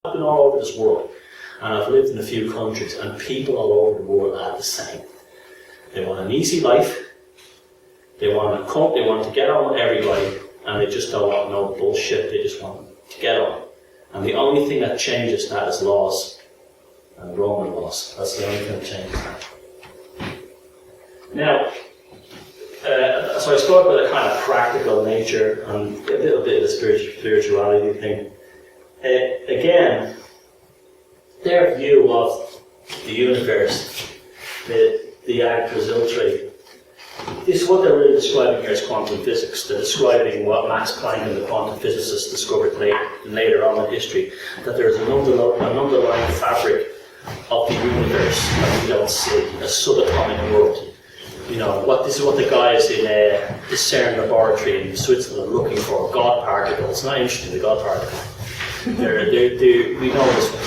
I've been all over this world, and I've lived in a few countries, and people all over the world are the same. They want an easy life, they want to get on with everybody, and they just don't want no bullshit, they just want to get on. And the only thing that changes that is laws, and Roman laws. That's the only thing that changes that. Now, so I spoke about a kind of practical nature and a little bit of the spirituality thing. Again, their view of the universe, the act resultare, this is what they're really describing here as quantum physics. They're describing what Max Planck and the quantum physicists discovered later on in history, that there's an underlying fabric of the universe that we don't see, a subatomic world. This is what the guys in the CERN laboratory in Switzerland are looking for, God particles. Not interested in the God particle. We know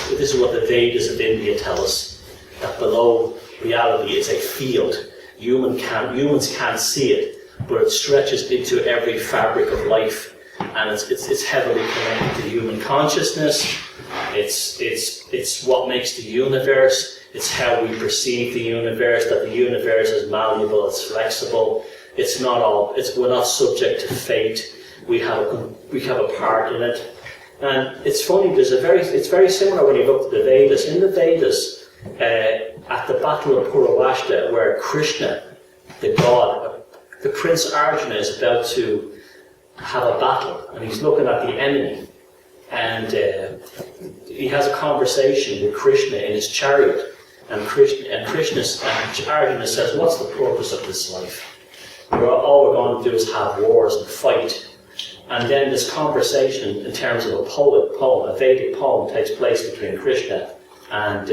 this is what the Vedas of India tell us, that below reality is a field. Humans can't see it, but it stretches into every fabric of life, and it's heavily connected to human consciousness. It's what makes the universe. It's how we perceive the universe. That the universe is malleable. It's flexible. We're not subject to fate. We have a part in it. And it's funny. It's very similar when you look at the Vedas. In the Vedas, at the Battle of Purvashta, where Krishna, the god, the Prince Arjuna, is about to have a battle, and he's looking at the enemy, and he has a conversation with Krishna in his chariot, and Arjuna says, "What's the purpose of this life? All we're going to do is have wars and fight." And then this conversation, in terms of a Vedic poem, takes place between Krishna and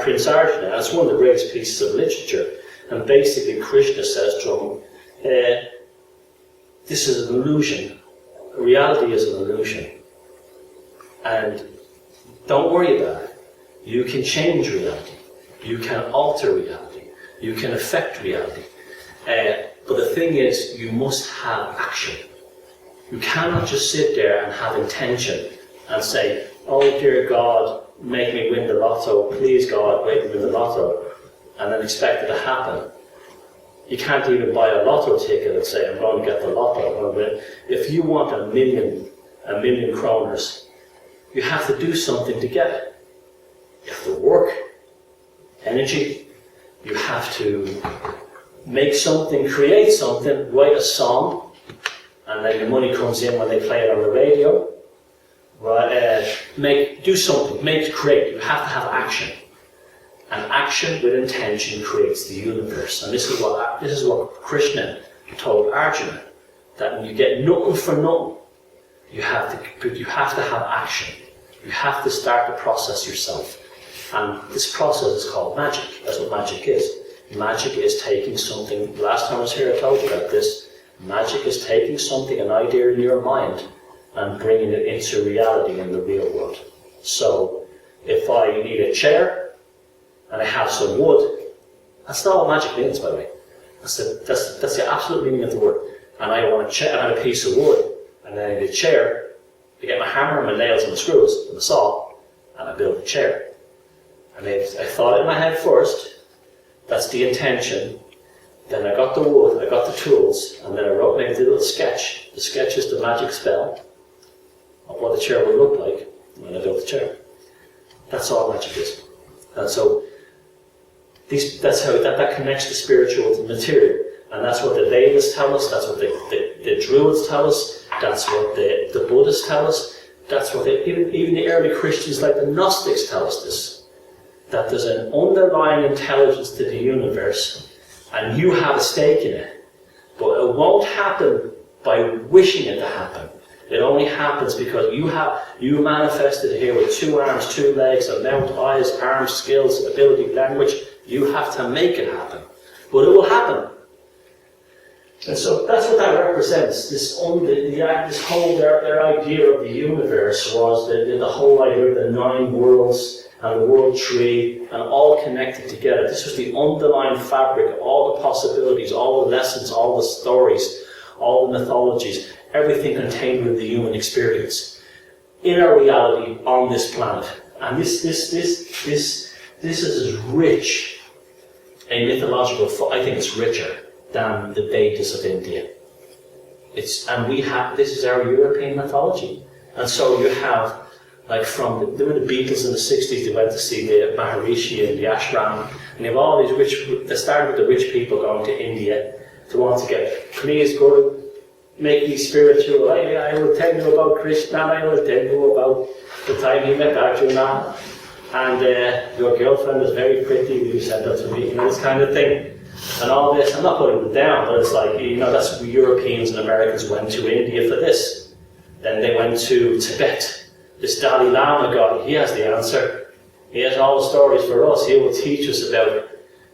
Prince Arjuna. It's one of the greatest pieces of literature. And basically Krishna says to him, this is an illusion. Reality is an illusion. And don't worry about it. You can change reality. You can alter reality. You can affect reality. But the thing is, you must have action. You cannot just sit there and have intention and say, "Oh dear God, make me win the lotto. Please God, make me win the lotto," and then expect it to happen. You can't even buy a lotto ticket and say, "I'm going to get the lotto, I'm going to win." If you want a million kroners, you have to do something to get it. You have to work, energy. You have to make something, create something, write a song, and then the money comes in when they play it on the radio. Right? Do something, create. You have to have action. And action with intention creates the universe. And this is what Krishna told Arjuna, that when you get nothing for nothing, you have to have action. You have to start the process yourself. And this process is called magic. That's what magic is. Magic is taking something, last time I was here I told you about this, magic is taking something, an idea in your mind, and bringing it into reality in the real world. So, if I need a chair, and I have some wood, that's not what magic means, by the way. That's the absolute meaning of the word. And I want a chair, and I have a piece of wood, and then I need a chair, I get my hammer and my nails and the screws, and the saw, and I build a chair. And I thought it in my head first, that's the intention. Then I got the wood, I got the tools, and then I made a little sketch. The sketch is the magic spell of what the chair would look like when I built the chair. That's all magic is. And so that's how that connects the spiritual to the material. And that's what the Vedas tell us, that's what the Druids tell us, that's what the Buddhists tell us, that's what even the early Christians like the Gnostics tell us this. That there's an underlying intelligence to the universe, and you have a stake in it. But it won't happen by wishing it to happen. It only happens because you manifested it here with 2 arms, 2 legs, a mouth, eyes, arms, skills, ability, language. You have to make it happen. But it will happen. And so that's what that represents. Their idea of the universe was the whole idea of the 9 worlds and the world tree, and all connected together. This was the underlying fabric, all the possibilities, all the lessons, all the stories, all the mythologies, everything contained in the human experience. inner reality on this planet. And this is as rich a mythological, I think it's richer than the Vedas of India. This is our European mythology. And so you have, like from the Beatles in the 60s, they went to see the Maharishi and the ashram, and you have all these they started with the rich people going to India to want to get, please go make me spiritual. I will tell you about Krishna, I will tell you about the time he met Arjuna, and your girlfriend is very pretty, will you send her to me, this kind of thing. And all this, I'm not putting them down, but it's like, that's Europeans and Americans went to India for this. Then they went to Tibet. This Dalai Lama guy, he has the answer. He has all the stories for us. He will teach us about,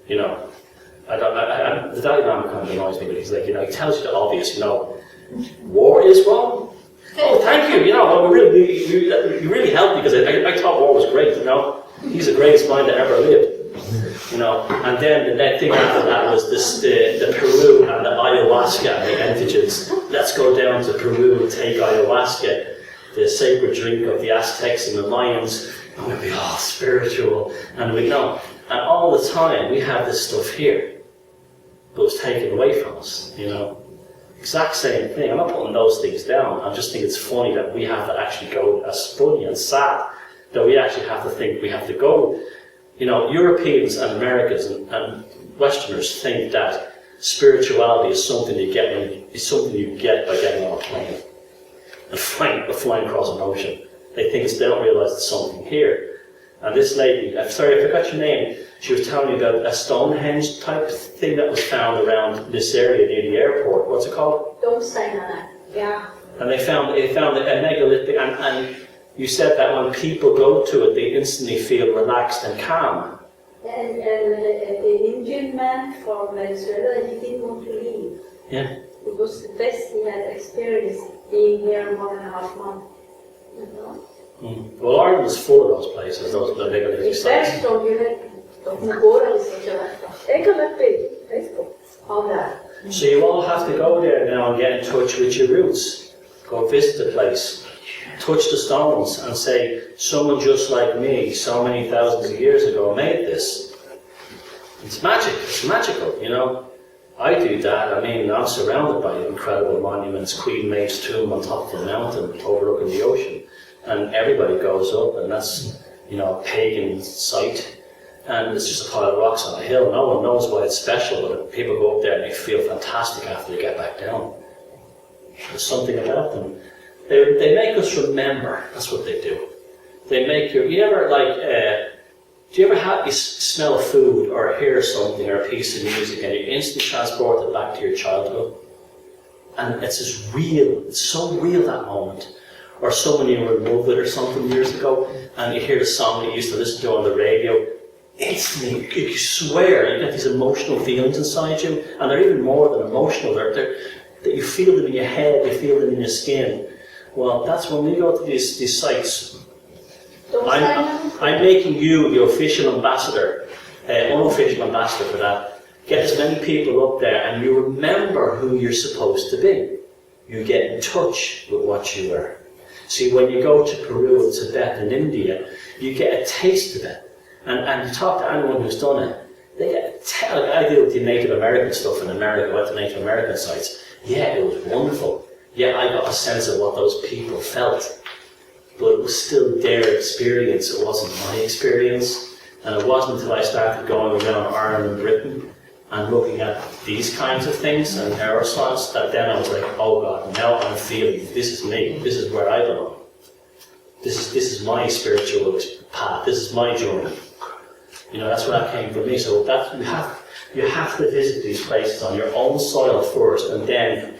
the Dalai Lama kind of annoys me, but he's like, he tells you the obvious, war is wrong. Oh, thank you, you really helped me because I thought war was great, He's the greatest mind that ever lived. And then the next thing after that was the Peru and the ayahuasca and the entheogens. Let's go down to Peru and take ayahuasca, the sacred drink of the Aztecs and the Mayans, and we'll be all spiritual. And we know. And all the time we have this stuff here, but it's taken away from us, Exact same thing. I'm not putting those things down. I just think it's funny that we have to actually go, as funny and sad, that we actually have to think we have to go. Europeans and Americans and Westerners think that spirituality is something you get by getting on a plane and flying across an ocean. They don't realise there's something here. And this lady, I'm sorry, I forgot your name. She was telling me about a Stonehenge type thing that was found around this area near the airport. What's it called? Yeah. And they found a megalithic, and you said that when people go to it, they instantly feel relaxed and calm. And the Indian man from Venezuela, he didn't want to leave. Yeah. It was the best he had experienced being here 1.5 months. Well, Ireland is full of those places, those megalithic sites. So you all have to go there now and get in touch with your roots. Go visit the place. Touch the stones and say, someone just like me, so many thousands of years ago, made this. It's magic. It's magical, I do that. I'm surrounded by incredible monuments. Queen Maeve's tomb on top of the mountain overlooking the ocean. And everybody goes up, and that's, a pagan site. And it's just a pile of rocks on a hill. No one knows why it's special, but people go up there and they feel fantastic after they get back down. There's something about them. They make us remember. That's what they do. They make you. Do you ever smell food or hear something or a piece of music and you're instantly transported back to your childhood? And it's as real. It's so real, that moment. Or someone you were in love with or something years ago, and you hear the song that you used to listen to on the radio. Instantly, you swear, you get these emotional feelings inside you, and they're even more than emotional. That you feel them in your head, you feel them in your skin. Well, that's when we go to these sites. I'm making you the official ambassador, unofficial ambassador for that. Get as many people up there, and you remember who you're supposed to be. You get in touch with what you were. See, when you go to Peru and Tibet and India, you get a taste of it. And you talk to anyone who's done it, they get I deal with the Native American stuff in America. I went to Native American sites. Yeah, it was wonderful. Yeah, I got a sense of what those people felt. But it was still their experience, it wasn't my experience. And it wasn't until I started going around Ireland and Britain and looking at these kinds of things and aerosols that then I was like, oh God, now I'm feeling, this is me, this is where I belong. This is my spiritual path, this is my journey. That's where that came from me. So that you have to visit these places on your own soil first and then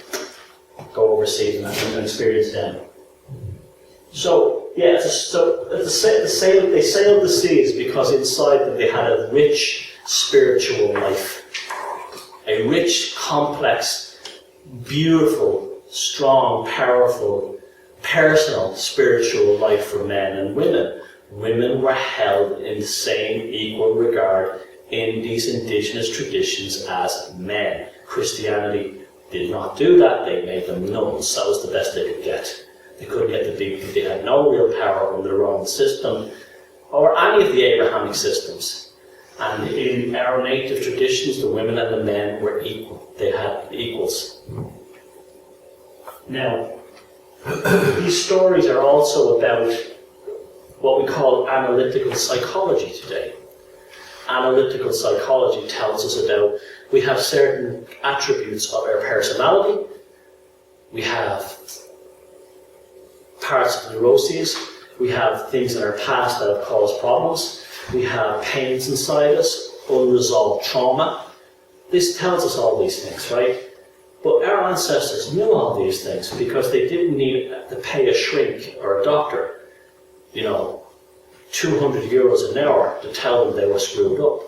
go overseas and experience them. So, yeah, they sailed the seas because inside them they had a rich spiritual life. A rich, complex, beautiful, strong, powerful, personal, spiritual life for men and women. Women were held in the same equal regard in these indigenous traditions as men. Christianity did not do that. They made them nuns. That was the best they could get. They couldn't get the big, they had no real power under the Roman system or any of the Abrahamic systems. And in our native traditions, the women and the men were equal. They had equals. Now, these stories are also about what we call analytical psychology today. Analytical psychology tells us about, we have certain attributes of our personality, we have parts of neuroses, we have things in our past that have caused problems, we have pains inside us, unresolved trauma. This tells us all these things, right? But our ancestors knew all these things because they didn't need to pay a shrink or a doctor, 200 euros an hour to tell them they were screwed up,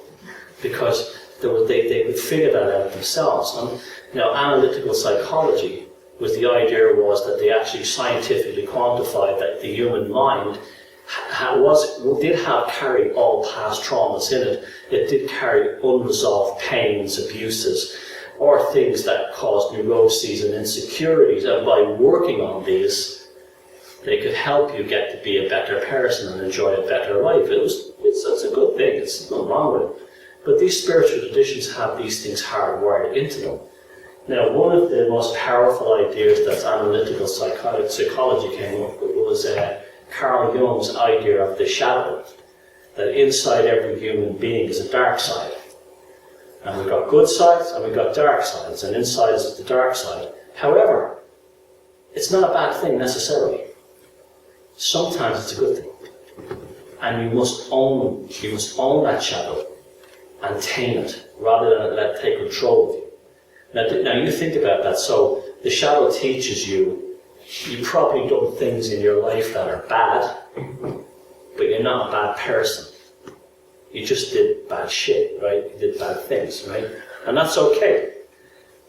because they could figure that out themselves. And analytical psychology was that they actually scientifically quantified that the human mind did carry all past traumas in it. It did carry unresolved pains, abuses, or things that caused neuroses and insecurities, and by working on these, they could help you get to be a better person and enjoy a better life. It's a good thing, it's nothing wrong with it. But these spiritual traditions have these things hardwired into them. Now, one of the most powerful ideas that analytical psychology came up with was Carl Jung's idea of the shadow, that inside every human being is a dark side. And we've got good sides and we've got dark sides, and inside is the dark side. However, it's not a bad thing necessarily. Sometimes it's a good thing. And you must own that shadow and tame it, rather than let it take control of you. Now you think about that. So the shadow teaches you, you've probably done things in your life that are bad, but you're not a bad person. You just did bad shit, right? You did bad things, right? And that's okay.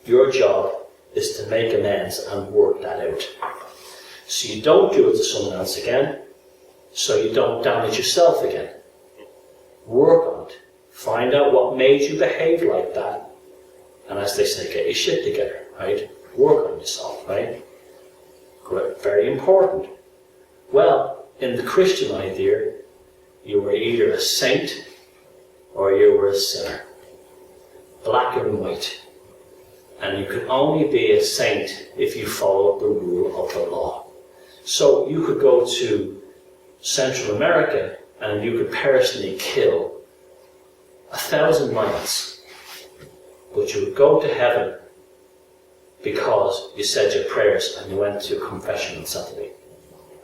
Your job is to make amends and work that out. So you don't do it to someone else again, so you don't damage yourself again. Work on it. Find out what made you behave like that. And as they say, get your shit together, right? Work on yourself, right? Very important. Well, in the Christian idea, you were either a saint or you were a sinner. Black and white. And you could only be a saint if you followed the rule of the law. So you could go to Central America and you could personally kill 1,000 lions, but you would go to heaven because you said your prayers and you went to confession on Saturday,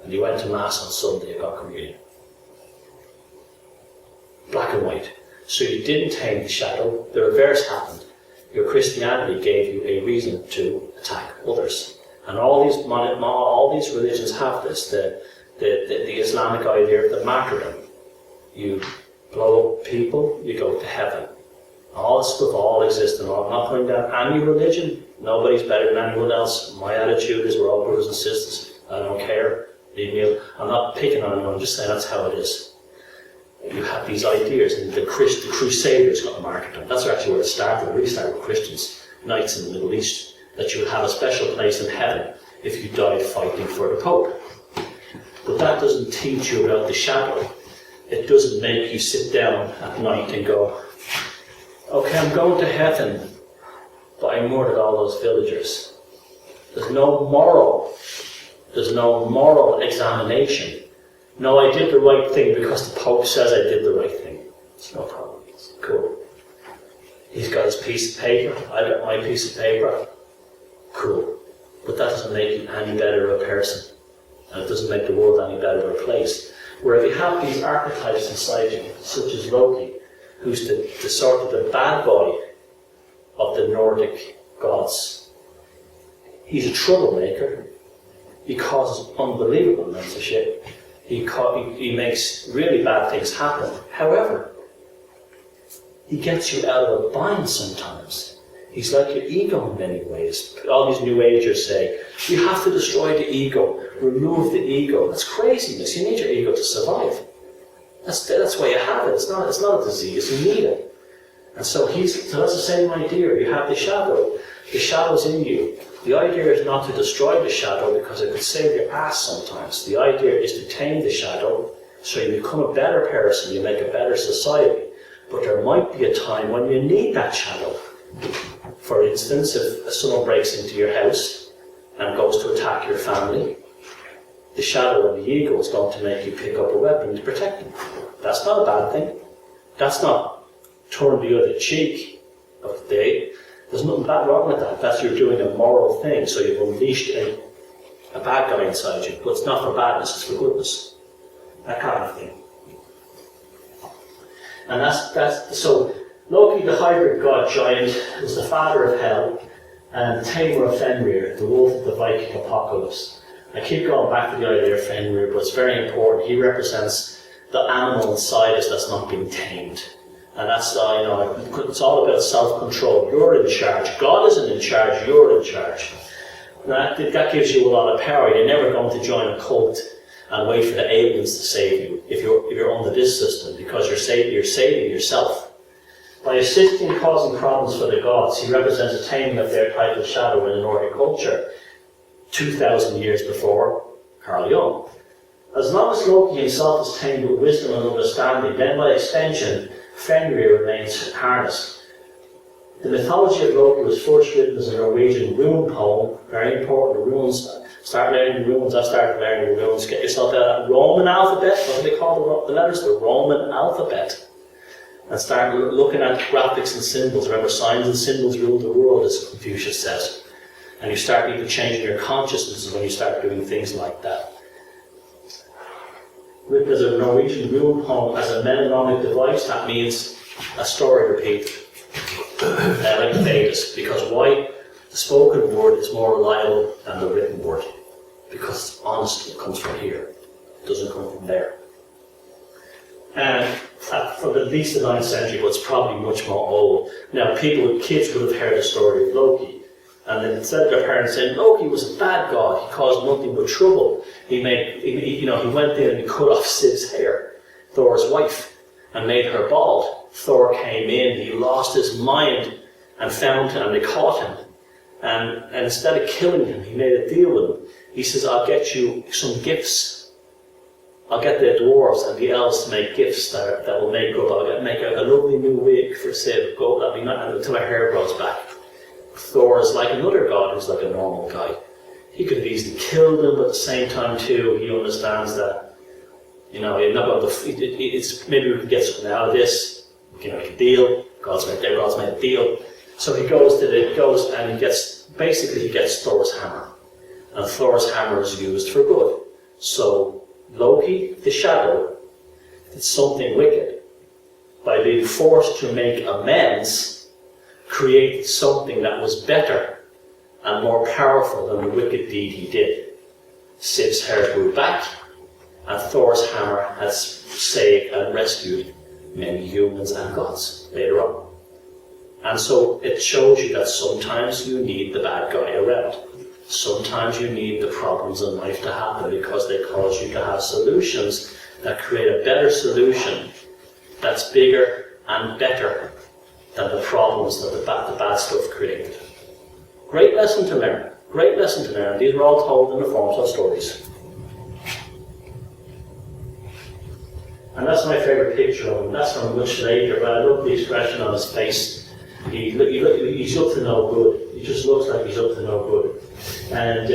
and you went to Mass on Sunday and got communion. Black and white. So you didn't tame the shadow. The reverse happened. Your Christianity gave you a reason to attack others. And all these religions have this. The Islamic idea of the martyrdom. You blow up people, you go to heaven. All this stuff all exists, and I'm not putting down any religion. Nobody's better than anyone else. My attitude is we're all brothers and sisters. I don't care. Leave me alone. I'm not picking on anyone, I'm just saying that's how it is. You have these ideas, and the Crusaders got martyrdom. That's actually where it started. It really started with Christians, knights in the Middle East, that you would have a special place in heaven if you died fighting for the Pope. But that doesn't teach you about the shadow. It doesn't make you sit down at night and go, okay, I'm going to heaven, but I murdered all those villagers. There's no moral examination. No, I did the right thing because the Pope says I did the right thing. It's no problem. It's cool. He's got his piece of paper. I got my piece of paper. Cool. But that doesn't make you any better of a person. And it doesn't make the world any better of a place. Where if you have these archetypes inside you, such as Loki, who's the sort of the bad boy of the Nordic gods, he's a troublemaker. He causes unbelievable amounts of shit. He makes really bad things happen. However, he gets you out of a bind sometimes. He's like your ego in many ways. All these New Agers say, you have to destroy the ego, remove the ego. That's craziness. You need your ego to survive. That's why you have it. It's not a disease. You need it. And so that's the same idea. You have the shadow. The shadow's in you. The idea is not to destroy the shadow because it could save your ass sometimes. The idea is to tame the shadow so you become a better person, you make a better society. But there might be a time when you need that shadow. For instance, if someone breaks into your house and goes to attack your family, the shadow and the ego is going to make you pick up a weapon to protect them. That's not a bad thing. That's not turn the other cheek of the day. There's nothing bad wrong with that. That's you're doing a moral thing, so you've unleashed a bad guy inside you. But it's not for badness, it's for goodness. That kind of thing. And that's so Loki, the hybrid god giant, was the father of hell, and tamer of Fenrir, the wolf of the Viking apocalypse. I keep going back to the idea of Fenrir, but it's very important. He represents the animal inside us that's not being tamed. And that's, it's all about self-control. You're in charge. God isn't in charge, you're in charge. That gives you a lot of power. You're never going to join a cult and wait for the aliens to save you if you're under this system, because you're saving yourself. By assisting causing problems for the gods, he represents a taming of their type of shadow in the Nordic culture, 2,000 years before Carl Jung. As long as Loki himself is tamed with wisdom and understanding, then by extension, Fenrir remains harnessed. The mythology of Loki was first written as a Norwegian rune poem, very important, the runes. Start learning the runes, I started learning the runes. Get yourself that Roman alphabet, what do they call the letters? The Roman alphabet. And start looking at graphics and symbols. Remember, signs and symbols rule the world, as Confucius says. And you start even changing your consciousness when you start doing things like that. Written as a Norwegian rune poem as a mnemonic device, that means a story repeat, like the Vedas. Because why? The spoken word is more reliable than the written word. Because it's honest, it comes from here. It doesn't come from there. And from at least the 9th century, but it's probably much more old. Now, kids would have heard the story of Loki. And then instead of their parents saying, Loki was a bad god, he caused nothing but trouble. He went in and he cut off Siv's hair, Thor's wife, and made her bald. Thor came in, he lost his mind and found him, and they caught him. And instead of killing him, he made a deal with him. He says, I'll get you some gifts. I'll get the dwarves and the elves to make gifts that will make up. I'll make a lovely new wig for Siv. That'll be nice until her hair grows back. Thor is like another god who's like a normal guy. He could have easily killed him, but at the same time too, he understands that, you're not going to, maybe we can get something out of this. We can make a deal. God's made a deal. So he goes and he gets Thor's hammer. And Thor's hammer is used for good. So Loki, the shadow, did something wicked. By being forced to make amends, created something that was better and more powerful than the wicked deed he did. Siv's hair grew back, and Thor's hammer has saved and rescued many humans and gods later on. And so it shows you that sometimes you need the bad guy around. Sometimes you need the problems in life to happen because they cause you to have solutions that create a better solution that's bigger and better than the problems that the bad stuff created. Great lesson to learn. Great lesson to learn. These were all told in the forms of stories. And that's my favourite picture of him. That's from much later, but I love the expression on his face. He's up to no good. He just looks like he's up to no good. And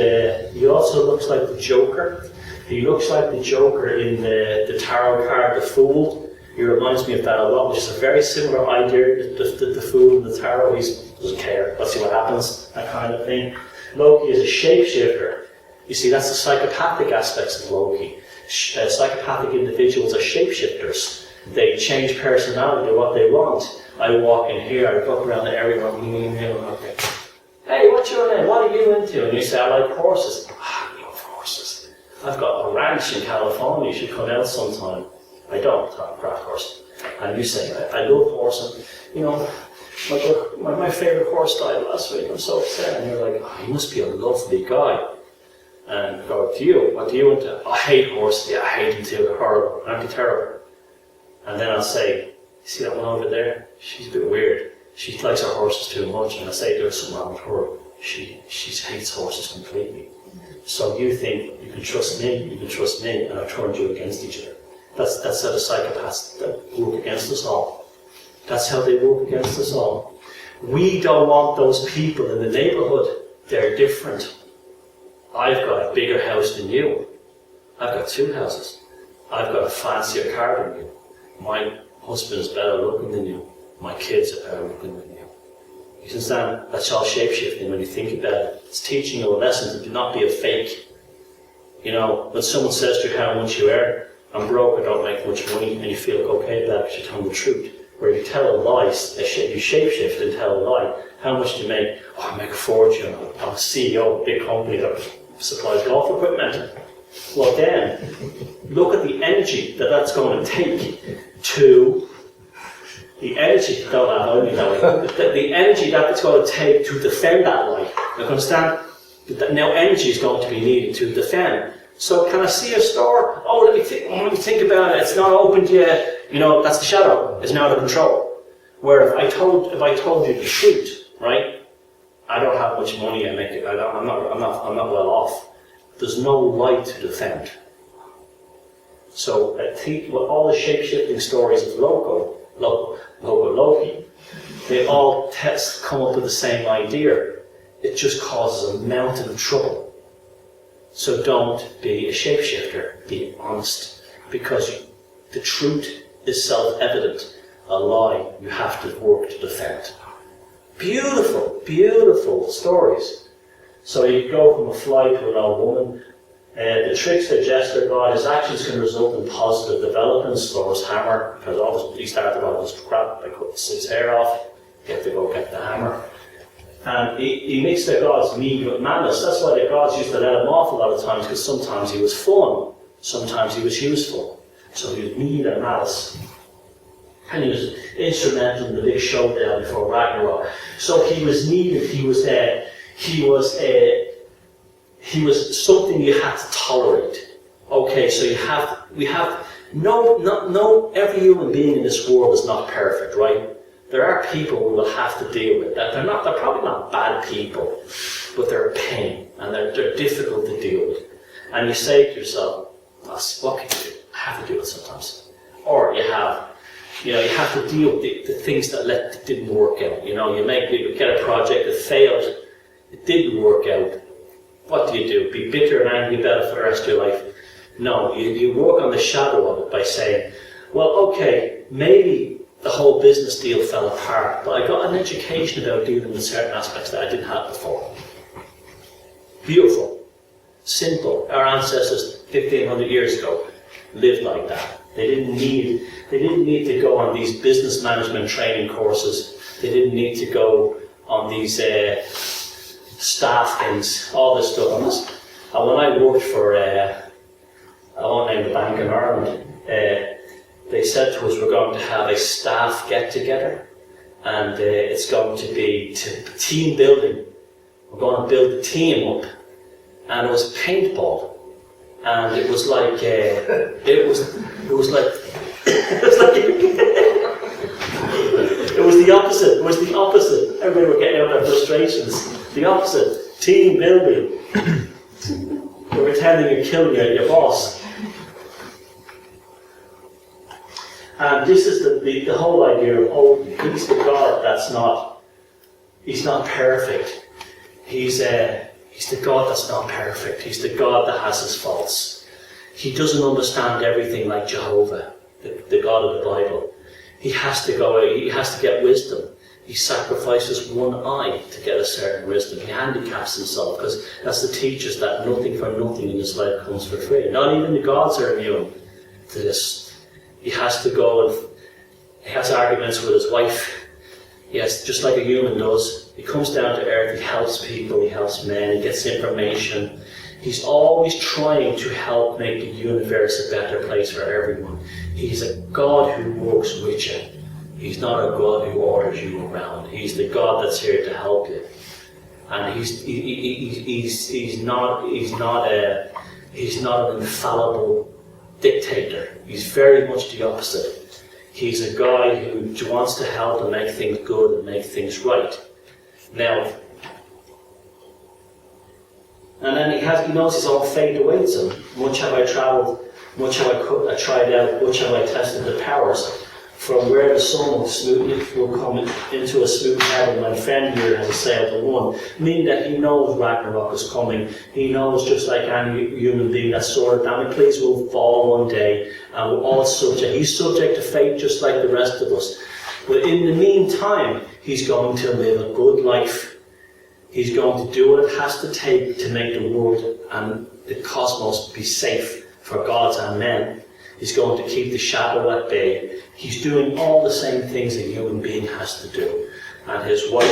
he also looks like the Joker. He looks like the Joker in the tarot card, the Fool. He reminds me of that a lot, which is a very similar idea. The Fool and the tarot, he doesn't care. Let's see what happens, that kind of thing. Loki is a shapeshifter. You see, that's the psychopathic aspects of Loki. Psychopathic individuals are shapeshifters. They change personality to what they want. I walk in here, I walk around the area, okay. Hey, what's your name? What are you into? And you say, I like horses. I love horses. I've got a ranch in California, you should come out sometime. I don't, I'm a craft horse. And you say, I love horses. You know, my favourite horse died last week, I'm so upset. And you're like, oh, you must be a lovely guy. And I go, what do you into? I hate horses. Yeah, I hate them too, they're horrible. Aren't they terrible? And then I'll say, you see that one over there? She's a bit weird. She likes her horses too much. And I say, there's something wrong with her. she hates horses completely. So you think you can trust me, and I've turned you against each other. That's how the psychopaths that work against us all. That's how they work against us all. We don't want those people in the neighbourhood. They're different. I've got a bigger house than you. I've got 2 houses. I've got a fancier car than you. My husband is better looking than you. My kids are better looking than you. You understand? That's all shape-shifting when you think about it. It's teaching you a lesson to do not be a fake. You know, when someone says to you how much you earn, I'm broke, I don't make much money, and you feel okay about that because you're telling the truth. Where you tell a lie, you shape-shift and tell a lie. How much do you make? Oh, I make a fortune. I'm a CEO of a big company that supplies golf equipment. Well then, look at the energy that that's going to take to the energy, the energy that it's going to take to defend that lie. You understand? Now energy is going to be needed to defend. So can I see a store? Oh, let me think about it. It's not opened yet. You know, that's the shadow. It's now out of control. Where if I told you the truth, right? I don't have much money. I'm not well off. There's no light to defend. So I think what all the shape-shifting stories of Loki, they all come up with the same idea. It just causes a mountain of trouble. So don't be a shapeshifter. Be honest, because the truth is self-evident. A lie you have to work to defend. Beautiful, beautiful stories. So you go from a fly to an old woman. The trickster, jester god, his actions can result in positive developments. Thor's hammer, because he started all this crap by cutting his hair off. You have to go get the hammer. And he mixed the gods mean with madness. That's why the gods used to let him off a lot of times, because sometimes he was fun, sometimes he was useful. So he was mean and malice. And he was instrumental in the big showdown before Ragnarok. So he was needed, he was something you had to tolerate. Okay, so every human being in this world is not perfect, right? There are people we will have to deal with that. They're probably not bad people, but they're a pain, and they're difficult to deal with. And you say to yourself, what can you do? I have to do it sometimes. Or you have to deal with the things that didn't work out. You get a project that failed, it didn't work out. What do? Be bitter and angry about it for the rest of your life? No, you work on the shadow of it by saying, well, okay, maybe the whole business deal fell apart, but I got an education about dealing with certain aspects that I didn't have before. Beautiful. Simple. Our ancestors 1,500 years ago lived like that. They didn't need to go on these business management training courses. They didn't need to go on these staff things, all this stuff. And when I worked for, I won't name the bank in Ireland, they said to us, we're going to have a staff get-together, and it's going to be team building. We're going to build the team up. And it was paintball. And it was like, it was the opposite. It was the opposite. Everybody were getting out their frustrations. The opposite. Team building. You're pretending you're killing your boss. And this is the whole idea of Odin. He's the god he's not perfect. He's the god that's not perfect. He's the god that has his faults. He doesn't understand everything like Jehovah, the God of the Bible. He has to get wisdom. He sacrifices one eye to get a certain wisdom. He handicaps himself, because that's the teachers that nothing for nothing in this life comes for free. Not even the gods are immune to this. He has to go and he has arguments with his wife. Yes, just like a human does. He comes down to earth, he helps people, he helps men, he gets information. He's always trying to help make the universe a better place for everyone. He's a God who works with you. He's not a God who orders you around. He's the God that's here to help you. And he's not an infallible dictator. He's very much the opposite. He's a guy who wants to help and make things good and make things right. Now, then he knows his own fate awaits him. Much have I travelled, much have I tried out, much have I tested the powers. From where the sun will come into a smooth heaven when Fenrir has assailed the one. Meaning that he knows Ragnarok is coming. He knows, just like any human being, that sword of Damocles will fall one day, and we're all subject. He's subject to fate just like the rest of us. But in the meantime, he's going to live a good life. He's going to do what it has to take to make the world and the cosmos be safe for gods and men. He's going to keep the shadow at bay. He's doing all the same things a human being has to do. And his wife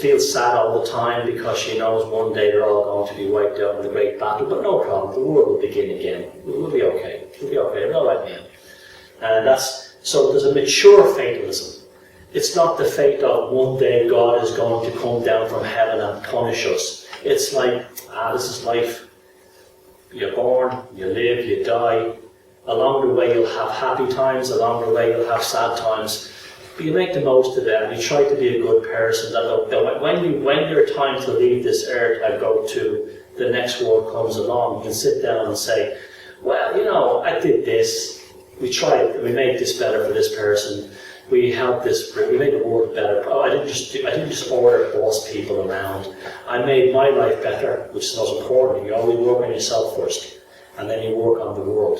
feels sad all the time because she knows one day they're all going to be wiped out in the great battle. But no problem, the world will begin again. We'll be okay. We'll be okay. We're all right now. And so there's a mature fatalism. It's not the fate of one day God is going to come down from heaven and punish us. It's like, this is life. You're born, you live, you die. Along the way you'll have happy times, along the way you'll have sad times. But you make the most of it and you try to be a good person. That when your time to leave this earth and go to the next world comes along, you can sit down and say, well, I did this. We tried, we made this better for this person. We helped this, we made the world better. I didn't just order boss people around. I made my life better, which is most important. You always work on yourself first, and then you work on the world.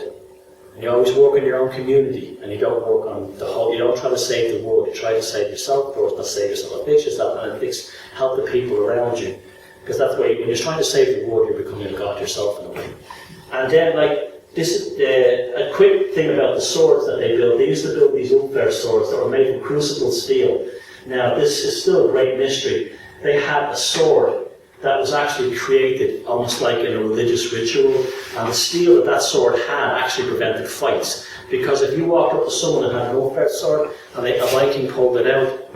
And you always work in your own community, and you don't work on the whole. You don't try to save the world. You try to save yourself first, not save yourself. Fix yourself, and help the people around you. Because that's the way, when you're trying to save the world, you're becoming a god yourself in a way. And then, this is a quick thing about the swords that they built. They used to build these Ulfar swords that were made from crucible steel. Now, this is still a great mystery. They had a sword that was actually created almost like in a religious ritual, and the steel that sword had actually prevented fights. Because if you walked up to someone and had an Ulfar sword, and a Viking pulled it out,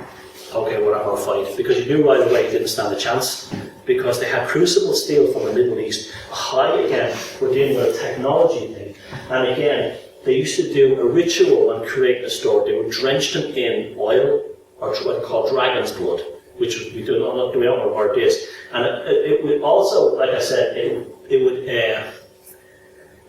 okay, we're not going to fight. Because you knew right away you didn't stand a chance. Because they had crucible steel from the Middle East. Again, we're dealing with a technology thing. And again, they used to do a ritual and create a sword. They would drench them in oil, or what they call dragon's blood, which we don't know what it is. And it would also, like I said, it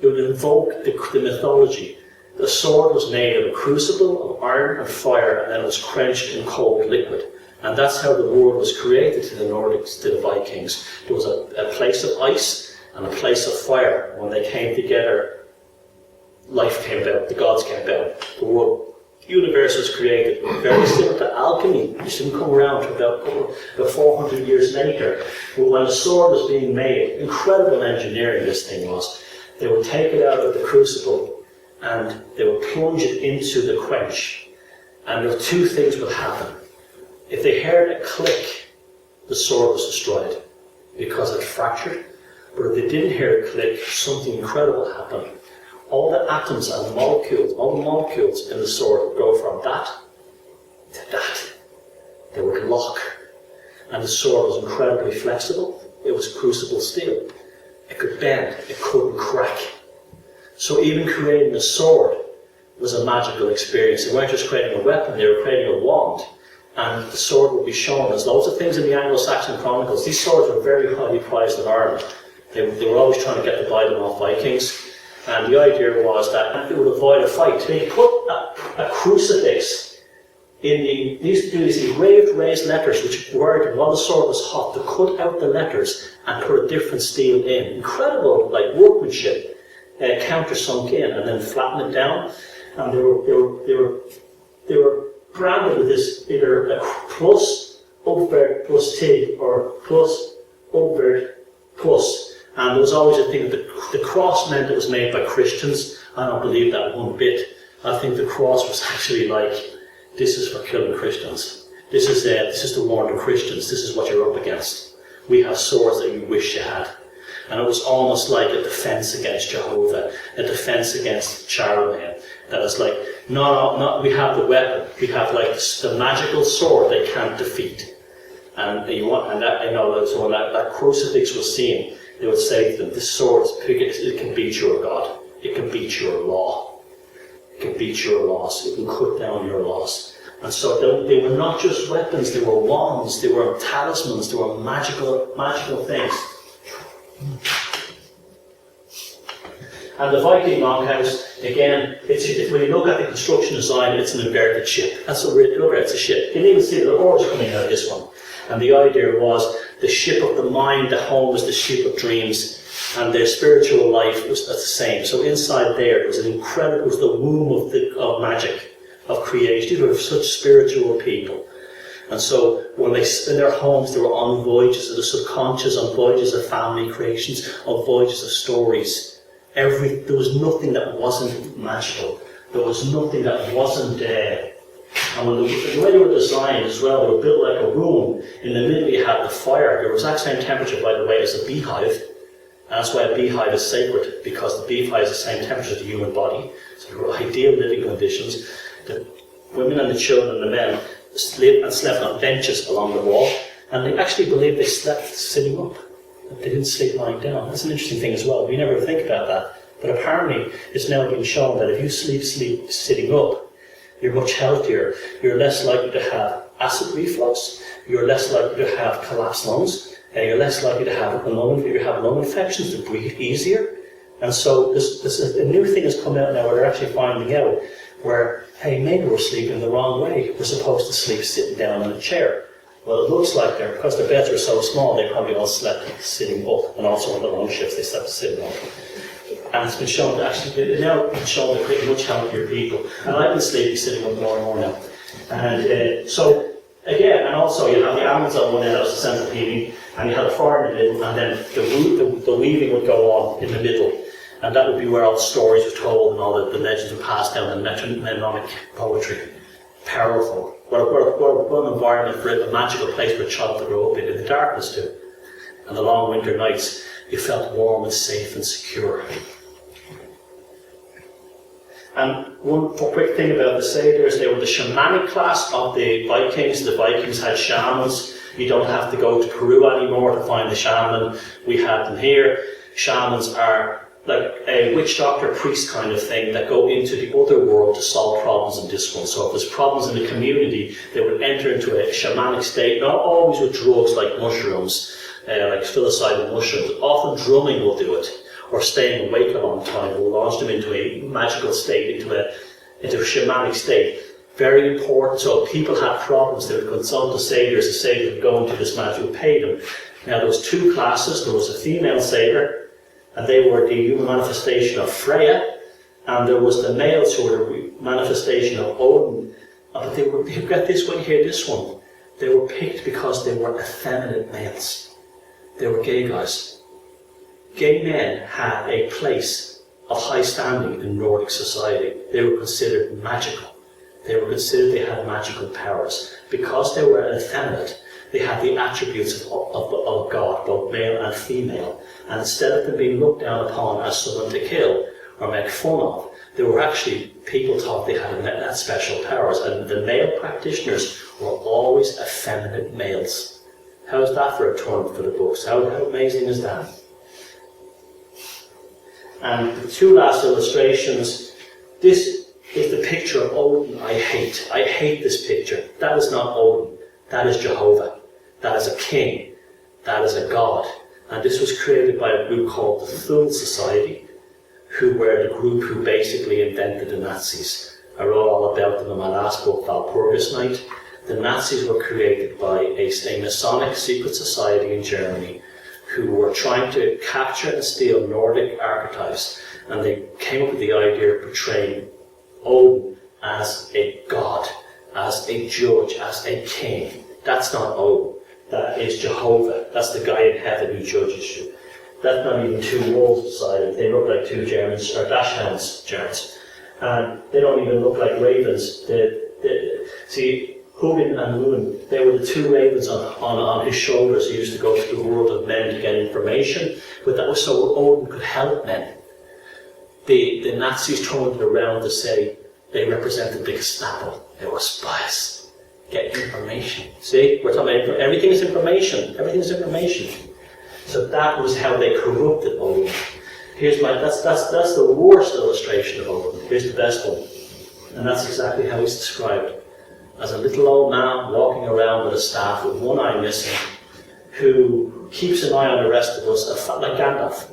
would invoke the mythology. The sword was made of a crucible of iron and fire, and then it was quenched in cold liquid. And that's how the world was created to the Nordics, to the Vikings. There was a place of ice and a place of fire. When they came together, life came about, the gods came about. The universe was created. Very similar to alchemy. It didn't come around until about 400 years later. But when the sword was being made, incredible engineering this thing was. They would take it out of the crucible and they would plunge it into the quench. And there were two things would happen. If they heard a click, the sword was destroyed because it fractured. But if they didn't hear a click, something incredible happened. All the atoms and molecules, all the molecules in the sword would go from that to that. They would lock. And the sword was incredibly flexible. It was crucible steel. It could bend. It couldn't crack. So even creating a sword was a magical experience. They weren't just creating a weapon, they were creating a wand. And the sword would be shown. There's loads of things in the Anglo-Saxon chronicles. These swords were very highly prized in Ireland. They were always trying to get to buy them off Vikings. And the idea was that they would avoid a fight. They put a crucifix in they used to do these engraved raised letters which were, while the sword was hot, to cut out the letters and put a different steel in. Incredible workmanship, countersunk in, and then flatten it down. And they were branded with this either a plus Ulfberg plus T or plus Ulfberg plus. And there was always a thing that the cross meant it was made by Christians. I don't believe that one bit. I think the cross was actually like, this is for killing Christians. This is to warn the Christians. This is what you're up against. We have swords that you wish you had. And it was almost like a defense against Jehovah, a defense against Charlemagne. That is like, no, we have the weapon. We have the magical sword they can't defeat. And so when that crucifix was seen, they would say to them, this sword, it can beat your God. It can beat your law. It can beat your laws. It can cut down your laws. And so they were not just weapons, they were wands, they were talismans, they were magical things. And the Viking longhouse, again, when you look at the construction design, it's an inverted ship. That's what we're looking at, it's a ship. You can even see the oars coming out of this one. And the idea was the ship of the mind, the home was the ship of dreams, and their spiritual life was the same. So inside there was an incredible, it was the womb of magic, of creation. These were such spiritual people. And so when they, in their homes, they were on voyages of the subconscious, on voyages of family creations, on voyages of stories. There was nothing that wasn't magical. There was nothing that wasn't there. And when the way they were designed as well, they were built like a room. In the middle you had the fire. There was the exact same temperature, by the way, as a beehive. And that's why a beehive is sacred, because the beehive is the same temperature as the human body. So there were ideal living conditions. The women and the children and the men slept on benches along the wall, and they actually believed they slept sitting up. They didn't sleep lying down. That's an interesting thing as well. We never think about that. But apparently, it's now been shown that if you sleep sitting up, you're much healthier. You're less likely to have acid reflux. You're less likely to have collapsed lungs. And you're less likely to have lung infections, to breathe easier. And so a new thing has come out now where they're actually finding out where, hey, maybe we're sleeping the wrong way. We're supposed to sleep sitting down in a chair. Well, it looks like because their beds are so small, they probably all slept sitting up, and also on the long shifts they slept sitting up. And it's been shown to actually, now been shown to create much healthier people. And I've been sleeping sitting up more and more now. And so, again, and also you have the animals on one end, that was the sense of healing, and you have the fire in the middle, and then the weaving would go on in the middle. And that would be where all the stories were told and all the legends were passed down in metronomic poetry. Powerful. What an environment for a magical place for a child to grow up in the darkness too. And the long winter nights, you felt warm and safe and secure. And one quick thing about the satyrs, they were the shamanic class of the Vikings. The Vikings had shamans. You don't have to go to Peru anymore to find the shaman. We had them here. Shamans are like a witch doctor, priest kind of thing that go into the other world to solve problems in this one. So if there's problems in the community, they would enter into a shamanic state, not always with drugs like mushrooms, like psilocybin mushrooms. Often drumming will do it, or staying awake a long time will launch them into a magical state, into a shamanic state. Very important. So if people had problems, they would consult the satyrs. The satyrs would go into this magic, would pay them. Now there was two classes. There was a female satyr, and they were the human manifestation of Freya, and there was the males who were the manifestation of Odin. But they get this when you hear this one. They were picked because they were effeminate males. They were gay guys. Gay men had a place of high standing in Nordic society. They were considered magical. They were considered they had magical powers. Because they were effeminate, they had the attributes of God, both male and female. And instead of them being looked down upon as someone to kill or make fun of, they were actually, people thought they had special powers. And the male practitioners were always effeminate males. How's that for a turn for the books? How amazing is that? And the two last illustrations, this is the picture of Odin I hate. I hate this picture. That is not Odin. That is Jehovah. That is a king. That is a god. And this was created by a group called the Thule Society, who were the group who basically invented the Nazis. I wrote all about them in my last book, Walpurgis Night. The Nazis were created by a Masonic secret society in Germany who were trying to capture and steal Nordic archetypes. And they came up with the idea of portraying Odin as a god, as a judge, as a king. That's not Odin. That is Jehovah. That's the guy in heaven who judges you. That's not even two wolves beside it. They look like two Germans, or dachshunds, Germans. And they don't even look like ravens. See, Odin and Moon, they were the two ravens on his shoulders. He used to go to the world of men to get information, but that was so Odin could help men. The Nazis turned it around to say they represented the Gestapo. They were spies. Get information. See, we're talking about everything is information. Everything is information. So that was how they corrupted Odin. That's the worst illustration of Odin. Here's the best one, and that's exactly how he's described. as a little old man walking around with a staff with one eye missing, who keeps an eye on the rest of us, like Gandalf,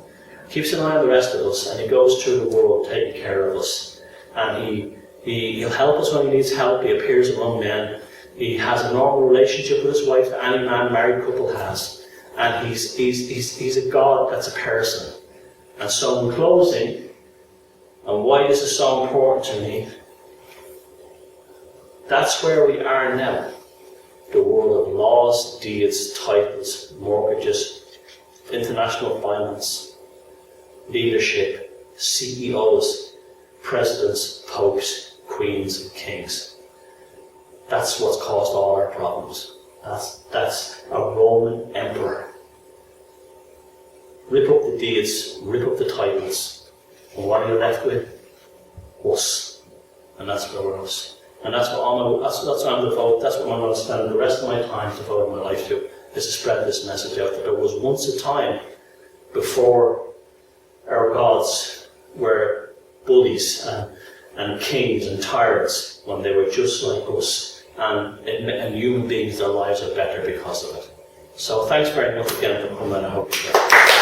keeps an eye on the rest of us, and he goes through the world taking care of us. And he'll help us when he needs help. He appears among men. He has a normal relationship with his wife, any man married couple has. And he's a God that's a person. And so in closing, and why this is so important to me, that's where we are now. The world of laws, deeds, titles, mortgages, international finance, leadership, CEOs, presidents, popes, queens, and kings. That's what's caused all our problems. That's a Roman emperor. Rip up the deeds, rip up the titles, and what are you left with? Us. And that's where we're us. And that's what I'm devoted. That's what I'm going to spend the rest of my time devoting my life to, is to spread this message out that there was once a time before our gods were bullies and kings and tyrants, when they were just like us, and human beings, their lives are better because of it. So thanks very much again for coming, and I hope you enjoy it.